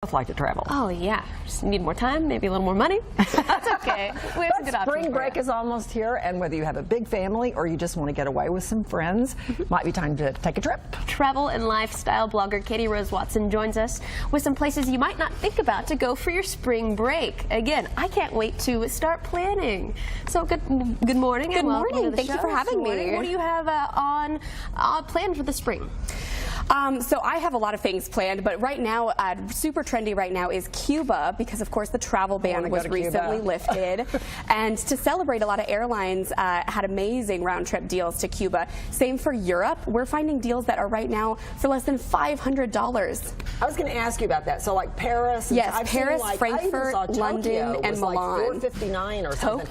both like to travel. Oh yeah, just need more time, maybe a little more money. That's okay. We have some good options. Spring break is almost here, and whether you have a big family or you just want to get away with some friends, might be time to take a trip. Travel and lifestyle blogger Katie Rose Watson joins us with some places you might not think about to go for your spring break. Again, I can't wait to start planning. So good morning. Good morning. To the Thank show. you for having me. What do you have on planned for the spring? So I have a lot of things planned, but right now, super trendy right now is Cuba, because of course the travel ban was recently lifted. And to celebrate, a lot of airlines had amazing round-trip deals to Cuba. Same for Europe. We're finding deals that are right now for less than $500. I was going to ask you about that. So like Paris, yes, I've Paris, seen, Frankfurt, London, and Milan. Like $459 or something.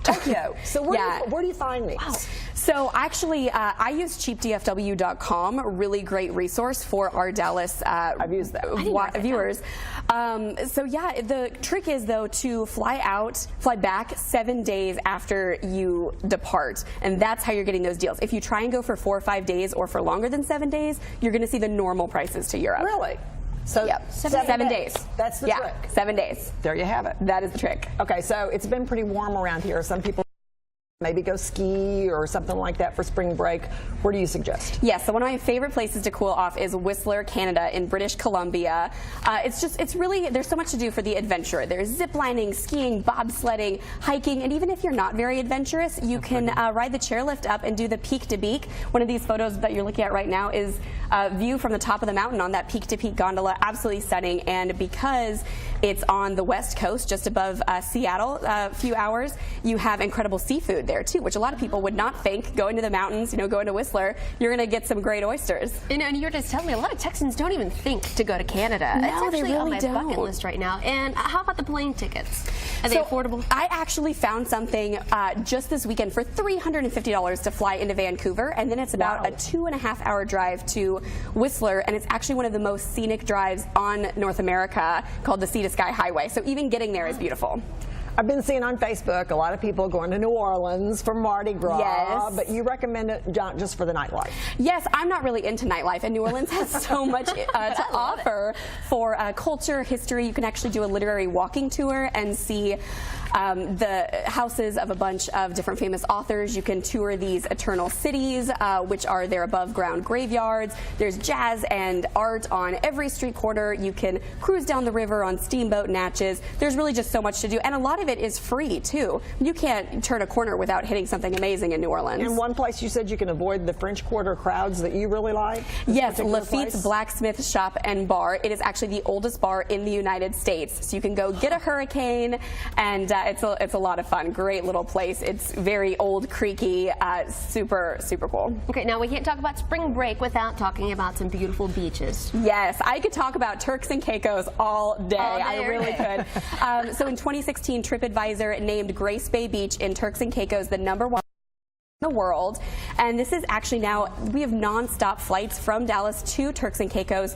Tokyo. So where do you find these? Wow. So actually, I use cheapdfw.com, really great resource for our Dallas I've used that. viewers. So yeah, the trick is though to fly back 7 days after you depart, and that's how you're getting those deals. If you try and go for 4 or 5 days or for longer than 7 days, you're going to see the normal prices to Europe. Really? So yep. 7 days. That's the trick. 7 days. There you have it. That is the trick. Okay, so it's been pretty warm around here. Some people maybe go ski or something like that for spring break. Where do you suggest? Yes, so one of my favorite places to cool off is Whistler, Canada in British Columbia. It's really, there's so much to do for the adventurer. There's zip lining, skiing, bobsledding, hiking, and even if you're not very adventurous, you can ride the chairlift up and do the peak to peak. One of these photos that you're looking at right now is a view from the top of the mountain on that peak to peak gondola. Absolutely stunning, and because it's on the west coast, just above Seattle, a few hours, you have incredible seafood there too, which a lot of people would not think. Going to the mountains, going to Whistler, you're going to get some great oysters. And you're just telling me a lot of Texans don't even think to go to Canada. No, it's actually they really on my don't. bucket list right now. And how about the plane tickets? Are they affordable? I actually found something just this weekend for $350 to fly into Vancouver, and then it's about a 2.5-hour drive to Whistler, and it's actually one of the most scenic drives on North America, called the Sea to Sky Highway. So even getting there is beautiful. I've been seeing on Facebook a lot of people going to New Orleans for Mardi Gras, yes. But you recommend it just for the nightlife. Yes, I'm not really into nightlife, and New Orleans has so much to offer for culture, history. You can actually do a literary walking tour and see the houses of a bunch of different famous authors. You can tour these eternal cities, which are their above ground graveyards. There's jazz and art on every street corner. You can cruise down the river on steamboat natches. There's really just so much to do, and a lot of it is free too. You can't turn a corner without hitting something amazing in New Orleans. And one place you said you can avoid the French Quarter crowds that you really like? Yes, Lafitte's Blacksmith Shop and Bar. It is actually the oldest bar in the United States. So you can go get a hurricane, and it's a lot of fun. Great little place. It's very old, creaky, super cool. Okay, now we can't talk about spring break without talking about some beautiful beaches. Yes, I could talk about Turks and Caicos all day. I really could. So in 2016, TripAdvisor named Grace Bay Beach in Turks and Caicos the #1 in the world, and this is actually now, we have non-stop flights from Dallas to Turks and Caicos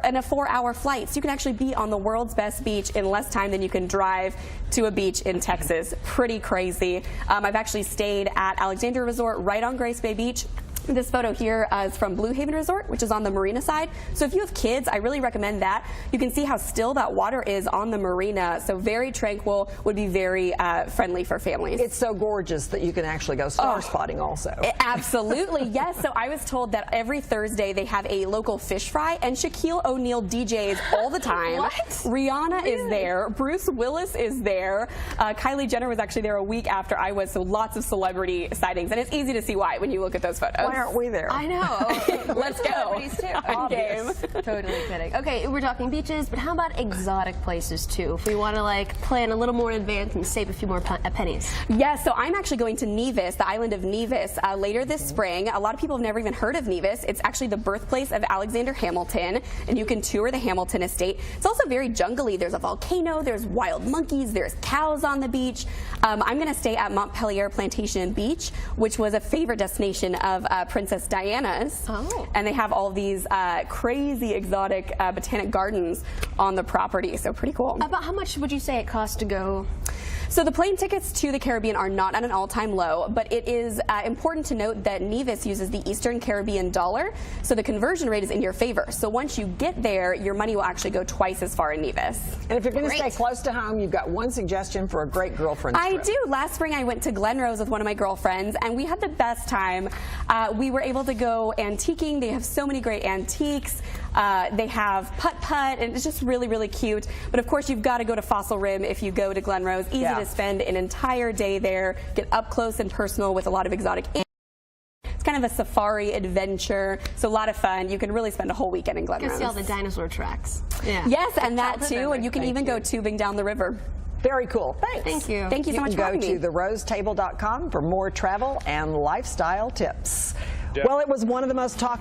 in a 4-hour flight, so you can actually be on the world's best beach in less time than you can drive to a beach in Texas. Pretty crazy. I've actually stayed at Alexandria Resort right on Grace Bay Beach. This photo here is from Blue Haven Resort, which is on the marina side. So if you have kids, I really recommend that. You can see how still that water is on the marina. So very tranquil, would be very friendly for families. It's so gorgeous that you can actually go star spotting also. Absolutely, yes. So I was told that every Thursday they have a local fish fry, and Shaquille O'Neal DJs all the time. What? Rihanna is there. Bruce Willis is there. Kylie Jenner was actually there a week after I was, so lots of celebrity sightings. And it's easy to see why when you look at those photos. Why aren't we there? I know. Let's go. On game. Totally kidding. Okay, we're talking beaches, but how about exotic places too? If we want to plan a little more in advance and save a few more pennies. Yes, so I'm actually going to Nevis, the island of Nevis, later this spring. A lot of people have never even heard of Nevis. It's actually the birthplace of Alexander Hamilton, and you can tour the Hamilton estate. It's also very jungly. There's a volcano, there's wild monkeys, there's cows on the beach. I'm going to stay at Montpelier Plantation Beach, which was a favorite destination of Princess Diana's. Oh. And they have all these crazy exotic botanic gardens on the property, so pretty cool. About how much would you say it costs to go? So the plane tickets to the Caribbean are not at an all-time low, but it is important to note that Nevis uses the Eastern Caribbean dollar, so the conversion rate is in your favor. So once you get there, your money will actually go twice as far in Nevis. And if you're going to stay close to home, you've got one suggestion for a great girlfriend trip. I do. Last spring I went to Glen with one of my girlfriends, and we had the best time. We were able to go antiquing. They have so many great antiques. They have putt-putt, and it's just really, really cute. But of course, you've got to go to Fossil Rim if you go to Glen Rose. Easy to spend an entire day there, get up close and personal with a lot of exotic animals. It's kind of a safari adventure, so a lot of fun. You can really spend a whole weekend in Glen Rose. See all the dinosaur tracks. Yeah. Yes, and that too, and you can even go tubing down the river. Very cool. Thanks. Thank you. Thank you so much for having me. You can go to therosetable.com for more travel and lifestyle tips. Well, it was one of the most talked